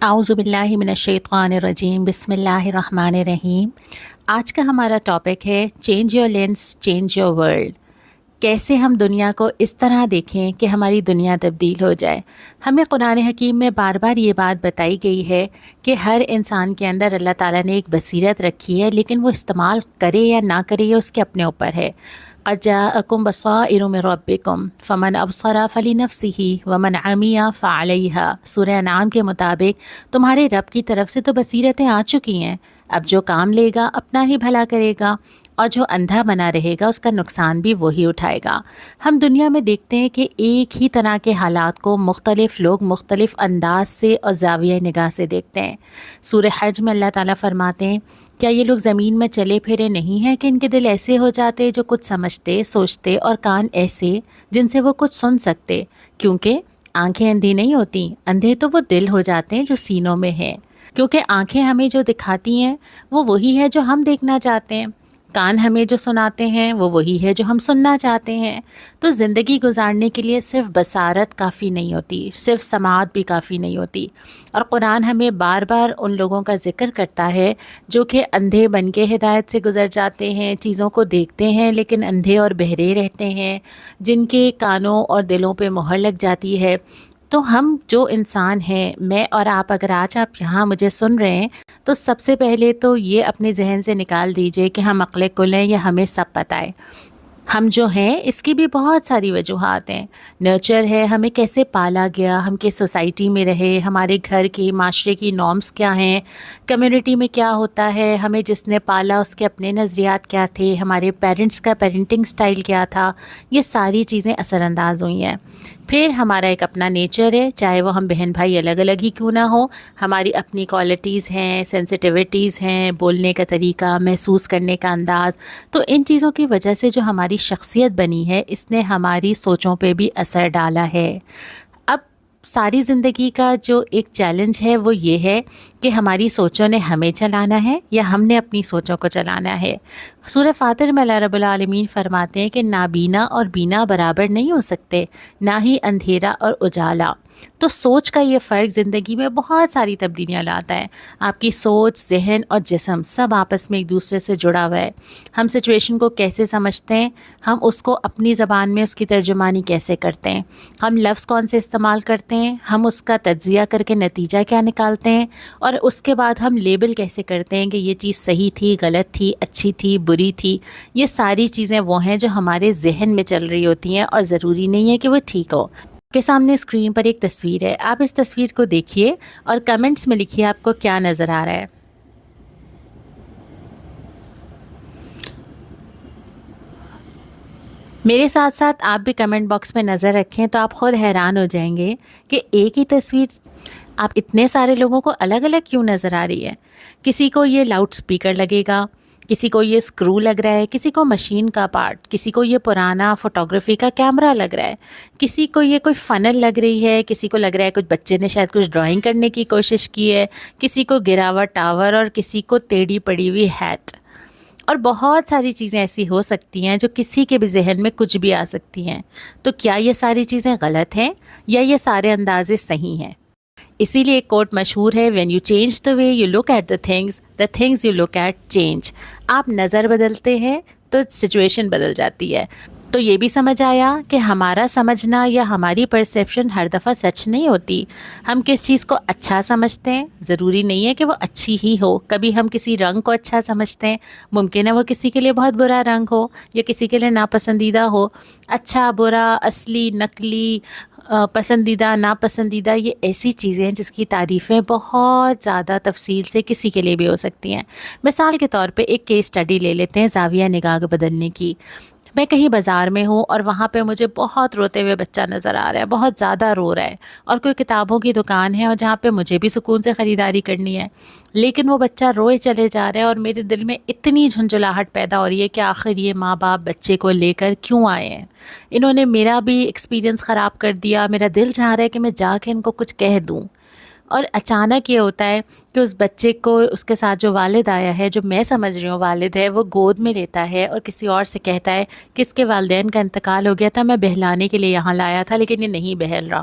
اعوذ باللہ من الشیطان الرجیم، بسم اللہ الرحمن الرحیم۔ آج کا ہمارا ٹاپک ہے change your lens change your world. کیسے ہم دنیا کو اس طرح دیکھیں کہ ہماری دنیا تبدیل ہو جائے۔ ہمیں قرآن حکیم میں بار بار یہ بات بتائی گئی ہے کہ ہر انسان کے اندر اللہ تعالیٰ نے ایک بصیرت رکھی ہے، لیکن وہ استعمال کرے یا نہ کرے یہ اس کے اپنے اوپر ہے۔ قد جاءکم بصائر من ربکم فمن ابصر فلنفسہ ومن عمی فعلیہا۔ سورہ انعام کے مطابق تمہارے رب کی طرف سے تو بصیرتیں آ چکی ہیں، اب جو کام لے گا اپنا ہی بھلا کرے گا، اور جو اندھا بنا رہے گا اس کا نقصان بھی وہی اٹھائے گا۔ ہم دنیا میں دیکھتے ہیں کہ ایک ہی طرح کے حالات کو مختلف لوگ مختلف انداز سے اور زاویہ نگاہ سے دیکھتے ہیں۔ سورہ حج میں اللہ تعالیٰ فرماتے ہیں، کیا یہ لوگ زمین میں چلے پھرے نہیں ہیں کہ ان کے دل ایسے ہو جاتے جو کچھ سمجھتے سوچتے، اور کان ایسے جن سے وہ کچھ سن سکتے؟ کیونکہ آنکھیں اندھی نہیں ہوتی، اندھے تو وہ دل ہو جاتے ہیں جو سینوں میں ہیں۔ کیونکہ آنکھیں ہمیں جو دکھاتی ہیں وہ وہی ہے جو ہم دیکھنا چاہتے ہیں، کان ہمیں جو سناتے ہیں وہ وہی ہے جو ہم سننا چاہتے ہیں۔ تو زندگی گزارنے کے لیے صرف بصارت کافی نہیں ہوتی، صرف سماعت بھی کافی نہیں ہوتی۔ اور قرآن ہمیں بار بار ان لوگوں کا ذکر کرتا ہے جو کہ اندھے بن کے ہدایت سے گزر جاتے ہیں، چیزوں کو دیکھتے ہیں لیکن اندھے اور بہرے رہتے ہیں، جن کے کانوں اور دلوں پہ مہر لگ جاتی ہے۔ تو ہم جو انسان ہیں، میں اور آپ، اگر آج آپ یہاں مجھے سن رہے ہیں تو سب سے پہلے تو یہ اپنے ذہن سے نکال دیجئے کہ ہم عقل کل ہیں یا ہمیں سب پتہ ہے۔ ہم جو ہیں اس کی بھی بہت ساری وجوہات ہیں۔ نیچر ہے، ہمیں کیسے پالا گیا، ہم کس سوسائٹی میں رہے، ہمارے گھر کی معاشرے کی نارمز کیا ہیں، کمیونٹی میں کیا ہوتا ہے، ہمیں جس نے پالا اس کے اپنے نظریات کیا تھے، ہمارے پیرنٹس کا پیرنٹنگ سٹائل کیا تھا، یہ ساری چیزیں اثر انداز ہوئی ہیں۔ پھر ہمارا ایک اپنا نیچر ہے، چاہے وہ ہم بہن بھائی الگ الگ ہی کیوں نہ ہو، ہماری اپنی کوالٹیز ہیں، سینسٹیوٹیز ہیں، بولنے کا طریقہ، محسوس کرنے کا انداز۔ تو ان چیزوں کی وجہ سے جو ہماری شخصیت بنی ہے اس نے ہماری سوچوں پہ بھی اثر ڈالا ہے۔ اب ساری زندگی کا جو ایک چیلنج ہے وہ یہ ہے کہ ہماری سوچوں نے ہمیں چلانا ہے یا ہم نے اپنی سوچوں کو چلانا ہے۔ سورہ فاتر میں اللہ رب العالمین فرماتے ہیں کہ نابینا اور بینا برابر نہیں ہو سکتے، نہ ہی اندھیرا اور اجالا۔ تو سوچ کا یہ فرق زندگی میں بہت ساری تبدیلیاں لاتا ہے۔ آپ کی سوچ، ذہن اور جسم سب آپس میں ایک دوسرے سے جڑا ہوا ہے۔ ہم سچویشن کو کیسے سمجھتے ہیں، ہم اس کو اپنی زبان میں اس کی ترجمانی کیسے کرتے ہیں، ہم لفظ کون سے استعمال کرتے ہیں، ہم اس کا تجزیہ کر کے نتیجہ کیا نکالتے ہیں، اور اس کے بعد ہم لیبل کیسے کرتے ہیں کہ یہ چیز صحیح تھی، غلط تھی، اچھی تھی، بری تھی۔ یہ ساری چیزیں وہ ہیں جو ہمارے ذہن میں چل رہی ہوتی ہیں، اور ضروری نہیں ہے کہ وہ ٹھیک ہو۔ کے سامنے اسکرین پر ایک تصویر ہے، آپ اس تصویر کو دیکھیے اور کمنٹس میں لکھیے آپ کو کیا نظر آ رہا ہے۔ میرے ساتھ ساتھ آپ بھی کمنٹ باکس میں نظر رکھیں تو آپ خود حیران ہو جائیں گے کہ ایک ہی تصویر آپ اتنے سارے لوگوں کو الگ الگ کیوں نظر آ رہی ہے۔ کسی کو یہ لاؤڈ سپیکر لگے گا، کسی کو یہ اسکرو لگ رہا ہے، کسی کو مشین کا پارٹ، کسی کو یہ پرانا فوٹوگرافی کا کیمرہ لگ رہا ہے، کسی کو یہ کوئی فنل لگ رہی ہے، کسی کو لگ رہا ہے کچھ بچے نے شاید کچھ ڈرائنگ کرنے کی کوشش کی ہے، کسی کو گرا ہوا ٹاور، اور کسی کو ٹیڑھی پڑی ہوئی ہیٹ۔ اور بہت ساری چیزیں ایسی ہو سکتی ہیں جو کسی کے بھی ذہن میں کچھ بھی آ سکتی ہیں۔ تو کیا یہ ساری چیزیں غلط ہیں یا یہ سارے اندازے صحیح ہیں؟ اسی لیے ایک کوٹ مشہور ہے، when you change the way you look at the things you look at change. آپ نظر بدلتے ہیں تو سچویشن بدل جاتی ہے۔ تو یہ بھی سمجھ آیا کہ ہمارا سمجھنا یا ہماری پرسیپشن ہر دفعہ سچ نہیں ہوتی۔ ہم کس چیز کو اچھا سمجھتے ہیں ضروری نہیں ہے کہ وہ اچھی ہی ہو۔ کبھی ہم کسی رنگ کو اچھا سمجھتے ہیں، ممکن ہے وہ کسی کے لیے بہت برا رنگ ہو یا کسی کے لیے ناپسندیدہ ہو۔ اچھا، برا، اصلی، نقلی، پسندیدہ، ناپسندیدہ، یہ ایسی چیزیں ہیں جس کی تعریفیں بہت زیادہ تفصیل سے کسی کے لیے بھی ہو سکتی ہیں۔ مثال کے طور پہ ایک کیس اسٹڈی لے لیتے ہیں زاویہ نگاہ بدلنے کی۔ میں کہیں بازار میں ہوں اور وہاں پہ مجھے بہت روتے ہوئے بچہ نظر آ رہا ہے، بہت زیادہ رو رہا ہے، اور کوئی کتابوں کی دکان ہے اور جہاں پہ مجھے بھی سکون سے خریداری کرنی ہے، لیکن وہ بچہ روئے چلے جا رہا ہے اور میرے دل میں اتنی جھنجھلاہٹ پیدا ہو رہی ہے کہ آخر یہ ماں باپ بچے کو لے کر کیوں آئے ہیں؟ انہوں نے میرا بھی ایکسپیرینس خراب کر دیا، میرا دل چاہ رہا ہے کہ میں جا کے ان کو کچھ کہہ دوں۔ اور اچانک یہ ہوتا ہے کہ اس بچے کو اس کے ساتھ جو والد آیا ہے، جو میں سمجھ رہی ہوں والد ہے، وہ گود میں لیتا ہے اور کسی اور سے کہتا ہے کہ اس کے والدین کا انتقال ہو گیا تھا، میں بہلانے کے لیے یہاں لایا تھا لیکن یہ نہیں بہل رہا۔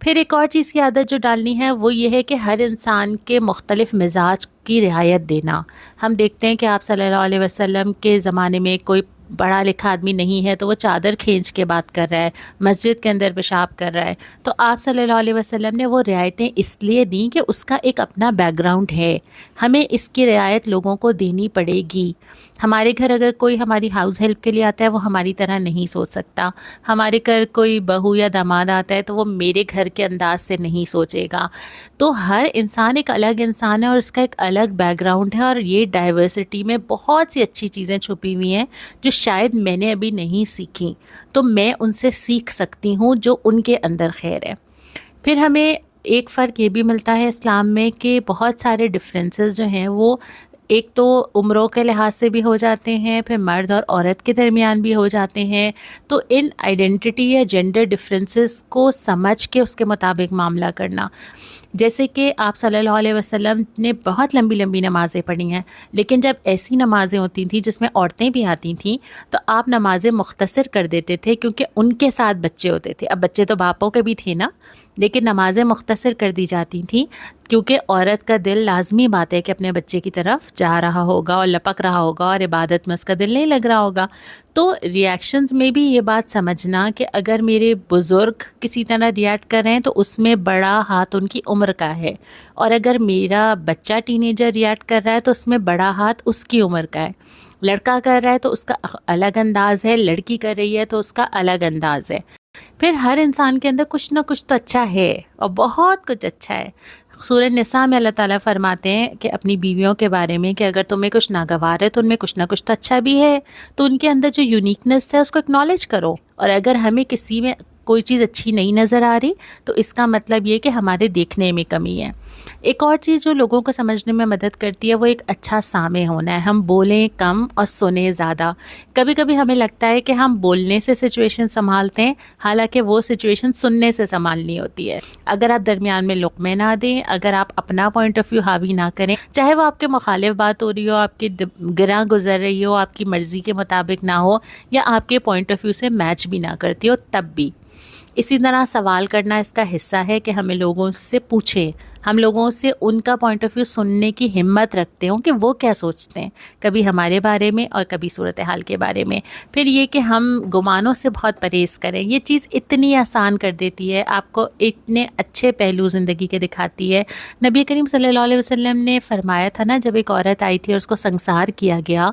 پھر ایک اور چیز کی عادت جو ڈالنی ہے وہ یہ ہے کہ ہر انسان کے مختلف مزاج کی رعایت دینا. ہم دیکھتے ہیں کہ آپ صلی اللہ علیہ وسلم کے زمانے میں کوئی پڑھا لکھا آدمی نہیں ہے تو وہ چادر کھینچ کے بات کر رہا ہے، مسجد کے اندر پیشاب کر رہا ہے. تو آپ صلی اللہ علیہ وسلم نے وہ رعایتیں اس لیے دیں کہ اس کا ایک اپنا بیک گراؤنڈ ہے، ہمیں اس کی رعایت لوگوں کو دینی پڑے گی. ہمارے گھر اگر کوئی ہماری ہاؤس ہیلپ کے لیے آتا ہے وہ ہماری طرح نہیں سوچ سکتا. ہمارے گھر کوئی بہو یا داماد آتا ہے تو وہ میرے گھر کے انداز سے نہیں سوچے گا. تو ہر انسان ایک الگ انسان ہے اور اس کا ایک الگ بیک گراؤنڈ ہے، اور یہ ڈائیورسٹی میں بہت سی اچھی چیزیں چھپی ہوئی ہیں جو شاید میں نے ابھی نہیں سیکھی، تو میں ان سے سیکھ سکتی ہوں جو ان کے اندر خیر ہے. پھر ہمیں ایک فرق یہ بھی ملتا ہے اسلام میں کہ بہت سارے ڈفرینسز جو ہیں وہ ایک تو عمروں کے لحاظ سے بھی ہو جاتے ہیں، پھر مرد اور عورت کے درمیان بھی ہو جاتے ہیں. تو ان آئیڈینٹی یا جینڈر ڈفرینسز کو سمجھ کے اس کے مطابق معاملہ کرنا. جیسے کہ آپ صلی اللہ علیہ وسلم نے بہت لمبی لمبی نمازیں پڑھی ہیں، لیکن جب ایسی نمازیں ہوتی تھیں جس میں عورتیں بھی آتی تھیں تو آپ نمازیں مختصر کر دیتے تھے، کیونکہ ان کے ساتھ بچے ہوتے تھے. اب بچے تو باپوں کے بھی تھے نا، لیکن نمازیں مختصر کر دی جاتی تھیں کیونکہ عورت کا دل لازمی بات ہے کہ اپنے بچے کی طرف جا رہا ہوگا اور لپک رہا ہوگا اور عبادت میں اس کا دل نہیں لگ رہا ہوگا. تو ریاکشنز میں بھی یہ بات سمجھنا کہ اگر میرے بزرگ کسی طرح ریاکٹ کر رہے ہیں تو اس میں بڑا ہاتھ ان کی عمر کا ہے، اور اگر میرا بچہ ٹین ایجر ریاکٹ کر رہا ہے تو اس میں بڑا ہاتھ اس کی عمر کا ہے. لڑکا کر رہا ہے تو اس کا الگ انداز ہے، لڑکی کر رہی ہے تو اس کا الگ انداز ہے. پھر ہر انسان کے اندر کچھ نہ کچھ تو اچھا ہے اور بہت کچھ اچھا ہے. سورہ نساء میں اللہ تعالیٰ فرماتے ہیں کہ اپنی بیویوں کے بارے میں کہ اگر تمہیں کچھ ناگوار ہے تو ان میں کچھ نہ کچھ تو اچھا بھی ہے، تو ان کے اندر جو یونیکنس ہے اس کو اکنالج کرو. اور اگر ہمیں کسی میں کوئی چیز اچھی نہیں نظر آ رہی تو اس کا مطلب یہ کہ ہمارے دیکھنے میں کمی ہے. ایک اور چیز جو لوگوں کو سمجھنے میں مدد کرتی ہے وہ ایک اچھا سامع ہونا ہے. ہم بولیں کم اور سنیں زیادہ. کبھی کبھی ہمیں لگتا ہے کہ ہم بولنے سے سچویشن سنبھالتے ہیں، حالانکہ وہ سچویشن سننے سے سنبھالنی ہوتی ہے. اگر آپ درمیان میں لقمے نہ دیں، اگر آپ اپنا پوائنٹ آف ویو حاوی نہ کریں، چاہے وہ آپ کے مخالف بات ہو رہی ہو، آپ کے گراں گزر رہی ہو، آپ کی مرضی کے مطابق نہ ہو، یا آپ کے پوائنٹ آف ویو سے میچ بھی نہ کرتی ہو، تب بھی اسی طرح سوال کرنا اس کا حصہ ہے کہ ہمیں لوگوں سے پوچھیں، ہم لوگوں سے ان کا پوائنٹ آف ویو سننے کی ہمت رکھتے ہوں کہ وہ کیا سوچتے ہیں، کبھی ہمارے بارے میں اور کبھی صورتحال کے بارے میں. پھر یہ کہ ہم گمانوں سے بہت پرہیز کریں. یہ چیز اتنی آسان کر دیتی ہے، آپ کو اتنے اچھے پہلو زندگی کے دکھاتی ہے. نبی کریم صلی اللہ علیہ وسلم نے فرمایا تھا نا، جب ایک عورت آئی تھی اور اس کو سنسار کیا گیا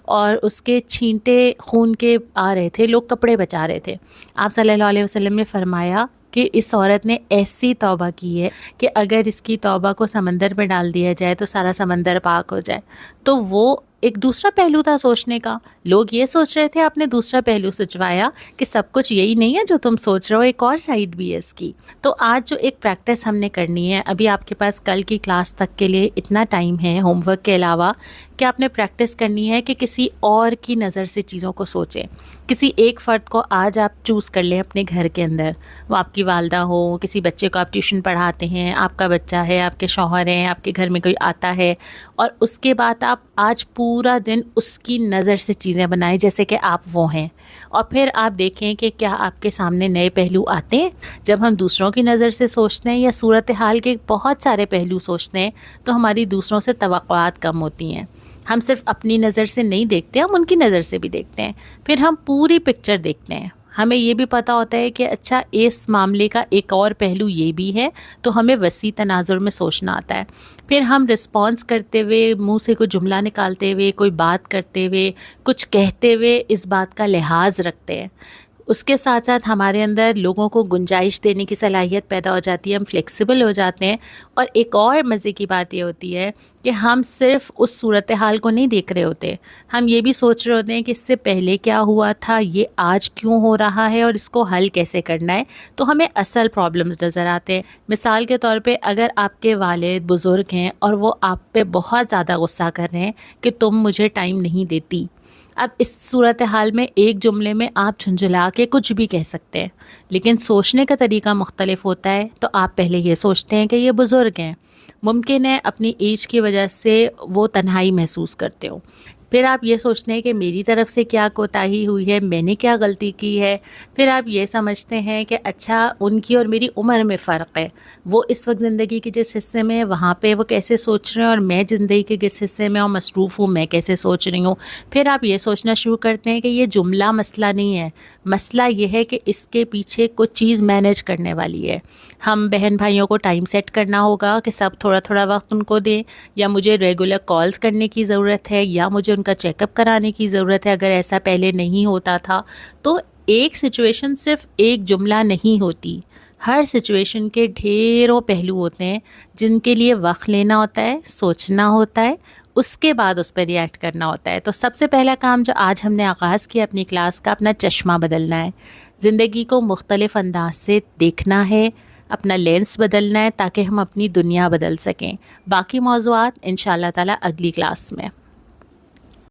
اور اس کے چھینٹے خون کے آ رہے تھے، لوگ کپڑے بچا رہے تھے، آپ صلی اللہ علیہ وسلم نے فرمایا کہ اس عورت نے ایسی توبہ کی ہے کہ اگر اس کی توبہ کو سمندر میں ڈال دیا جائے تو سارا سمندر پاک ہو جائے. تو وہ ایک دوسرا پہلو تھا سوچنے کا. لوگ یہ سوچ رہے تھے، آپ نے دوسرا پہلو سچوایا کہ سب کچھ یہی نہیں ہے جو تم سوچ رہے ہو، ایک اور سائڈ بھی ہے اس کی. تو آج جو ایک پریکٹس ہم نے کرنی ہے، ابھی آپ کے پاس کل کی کلاس تک کے لیے اتنا ٹائم ہے ہوم ورک کے علاوہ، کہ آپ نے پریکٹس کرنی ہے کہ کسی اور کی نظر سے چیزوں کو سوچیں. کسی ایک فرد کو آج آپ چوز کر لیں اپنے گھر کے اندر، وہ آپ کی والدہ ہو، کسی بچے کو آپ ٹیوشن پڑھاتے ہیں، آپ کا بچہ ہے، آپ کے شوہر ہیں، آپ کے گھر میں کوئی آتا ہے، اور اس کے بعد آپ آج پورا دن اس کی نظر سے چیزیں بنائیں جیسے کہ آپ وہ ہیں. اور پھر آپ دیکھیں کہ کیا آپ کے سامنے نئے پہلو آتے ہیں. جب ہم دوسروں کی نظر سے سوچتے ہیں یا صورتحال کے بہت سارے پہلو سوچتے ہیں تو ہماری دوسروں سے توقعات کم ہوتی ہیں. ہم صرف اپنی نظر سے نہیں دیکھتے، ہم ان کی نظر سے بھی دیکھتے ہیں. پھر ہم پوری پکچر دیکھتے ہیں. ہمیں یہ بھی پتہ ہوتا ہے کہ اچھا اس معاملے کا ایک اور پہلو یہ بھی ہے، تو ہمیں وسیع تناظر میں سوچنا آتا ہے. پھر ہم رسپانس کرتے ہوئے، منہ سے کوئی جملہ نکالتے ہوئے، کوئی بات کرتے ہوئے، کچھ کہتے ہوئے اس بات کا لحاظ رکھتے ہیں. اس کے ساتھ ساتھ ہمارے اندر لوگوں کو گنجائش دینے کی صلاحیت پیدا ہو جاتی ہے، ہم فلیکسیبل ہو جاتے ہیں. اور ایک اور مزے کی بات یہ ہوتی ہے کہ ہم صرف اس صورتحال کو نہیں دیکھ رہے ہوتے، ہم یہ بھی سوچ رہے ہوتے ہیں کہ اس سے پہلے کیا ہوا تھا، یہ آج کیوں ہو رہا ہے اور اس کو حل کیسے کرنا ہے. تو ہمیں اصل پرابلمز نظر آتے ہیں. مثال کے طور پہ اگر آپ کے والد بزرگ ہیں اور وہ آپ پہ بہت زیادہ غصہ کر رہے ہیں کہ تم مجھے ٹائم نہیں دیتی، اب اس صورتحال میں ایک جملے میں آپ جھنجھلا کے کچھ بھی کہہ سکتے ہیں، لیکن سوچنے کا طریقہ مختلف ہوتا ہے. تو آپ پہلے یہ سوچتے ہیں کہ یہ بزرگ ہیں، ممکن ہے اپنی ایج کی وجہ سے وہ تنہائی محسوس کرتے ہو، پھر آپ یہ سوچتے ہیں کہ میری طرف سے کیا کوتاہی ہوئی ہے، میں نے کیا غلطی کی ہے. پھر آپ یہ سمجھتے ہیں کہ اچھا ان کی اور میری عمر میں فرق ہے، وہ اس وقت زندگی کے جس حصے میں وہاں پہ وہ کیسے سوچ رہے ہیں اور میں زندگی کے جس حصے میں اور مصروف ہوں میں کیسے سوچ رہی ہوں. پھر آپ یہ سوچنا شروع کرتے ہیں کہ یہ جملہ مسئلہ نہیں ہے، مسئلہ یہ ہے کہ اس کے پیچھے کچھ چیز مینیج کرنے والی ہے. ہم بہن بھائیوں کو ٹائم سیٹ کرنا ہوگا کہ سب تھوڑا تھوڑا وقت ان کو دیں، یا مجھے ریگولر کالز کرنے کی ضرورت ہے، یا مجھے ان کا چیک اپ کرانے کی ضرورت ہے اگر ایسا پہلے نہیں ہوتا تھا. تو ایک سچویشن صرف ایک جملہ نہیں ہوتی، ہر سچویشن کے ڈھیروں پہلو ہوتے ہیں جن کے لیے وقت لینا ہوتا ہے، سوچنا ہوتا ہے، اس کے بعد اس پہ ریئیکٹ کرنا ہوتا ہے. تو سب سے پہلا کام جو آج ہم نے آغاز کیا اپنی کلاس کا، اپنا چشمہ بدلنا ہے. زندگی کو مختلف انداز سے دیکھنا ہے، اپنا لینس بدلنا ہے تاکہ ہم اپنی دنیا بدل سکیں. باقی موضوعات انشاءاللہ تعالی اگلی کلاس میں.